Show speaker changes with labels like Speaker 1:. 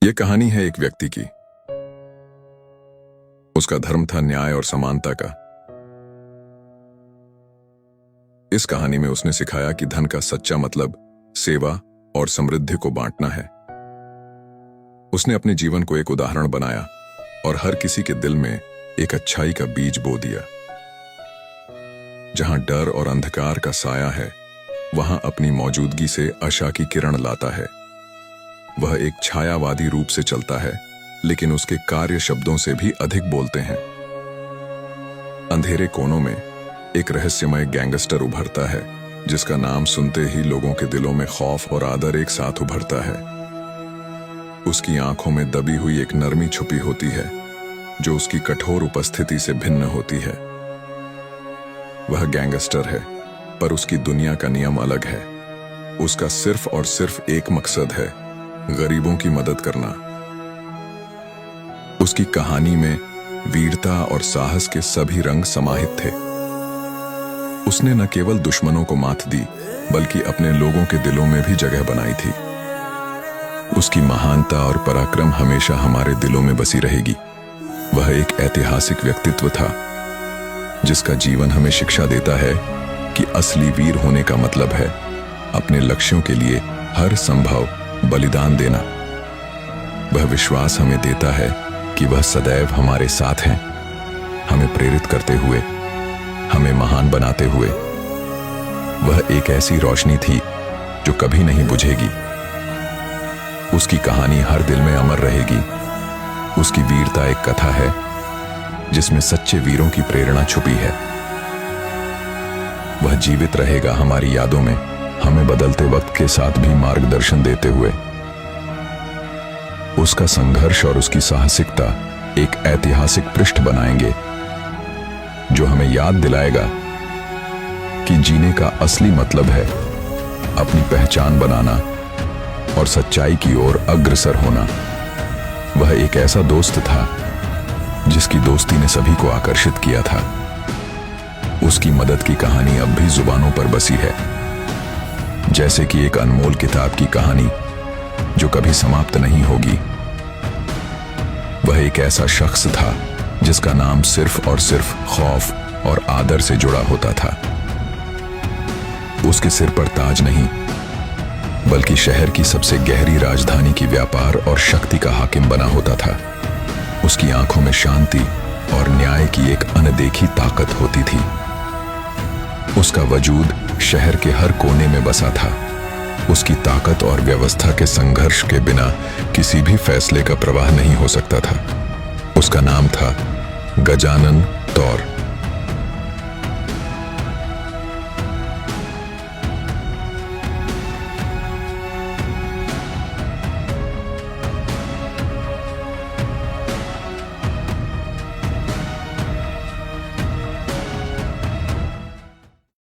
Speaker 1: ये कहानी है एक व्यक्ति की। उसका धर्म था न्याय और समानता का। इस कहानी में उसने सिखाया कि धन का सच्चा मतलब सेवा और समृद्धि को बांटना है। उसने अपने जीवन को एक उदाहरण बनाया और हर किसी के दिल में एक अच्छाई का बीज बो दिया। जहां डर और अंधकार का साया है, वहां अपनी मौजूदगी से आशा की किरण लाता है। वह एक छायावादी रूप से चलता है, लेकिन उसके कार्य शब्दों से भी अधिक बोलते हैं। अंधेरे कोनों में एक रहस्यमय गैंगस्टर उभरता है, जिसका नाम सुनते ही लोगों के दिलों में खौफ और आदर एक साथ उभरता है। उसकी आंखों में दबी हुई एक नरमी छुपी होती है, जो उसकी कठोर उपस्थिति से भिन्न होती है। वह गैंगस्टर है, पर उसकी दुनिया का नियम अलग है। उसका सिर्फ और सिर्फ एक मकसद है, गरीबों की मदद करना। उसकी कहानी में वीरता और साहस के सभी रंग समाहित थे। उसने न केवल दुश्मनों को मात दी, बल्कि अपने लोगों के दिलों में भी जगह बनाई थी। उसकी महानता और पराक्रम हमेशा हमारे दिलों में बसी रहेगी। वह एक ऐतिहासिक व्यक्तित्व था, जिसका जीवन हमें शिक्षा देता है कि असली वीर होने का मतलब है अपने लक्ष्यों के लिए हर संभव बलिदान देना। वह विश्वास हमें देता है कि वह सदैव हमारे साथ हैं, हमें प्रेरित करते हुए, हमें महान बनाते हुए। वह एक ऐसी रोशनी थी जो कभी नहीं बुझेगी। उसकी कहानी हर दिल में अमर रहेगी। उसकी वीरता एक कथा है, जिसमें सच्चे वीरों की प्रेरणा छुपी है। वह जीवित रहेगा हमारी यादों में, हमें बदलते वक्त के साथ भी मार्गदर्शन देते हुए। उसका संघर्ष और उसकी साहसिकता एक ऐतिहासिक पृष्ठ बनाएंगे, जो हमें याद दिलाएगा कि जीने का असली मतलब है अपनी पहचान बनाना और सच्चाई की ओर अग्रसर होना। वह एक ऐसा दोस्त था जिसकी दोस्ती ने सभी को आकर्षित किया था। उसकी मदद की कहानी अब भी जुबानों पर बसी है, जैसे कि एक अनमोल किताब की कहानी जो कभी समाप्त नहीं होगी। वह एक ऐसा शख्स था जिसका नाम सिर्फ और सिर्फ खौफ और आदर से जुड़ा होता था। उसके सिर पर ताज नहीं, बल्कि शहर की सबसे गहरी राजधानी की व्यापार और शक्ति का हाकिम बना होता था। उसकी आंखों में शांति और न्याय की एक अनदेखी ताकत होती थी। उसका वजूद शहर के हर कोने में बसा था। उसकी ताकत और व्यवस्था के संघर्ष के बिना किसी भी फैसले का प्रवाह नहीं हो सकता था। उसका नाम था गजानन तौर।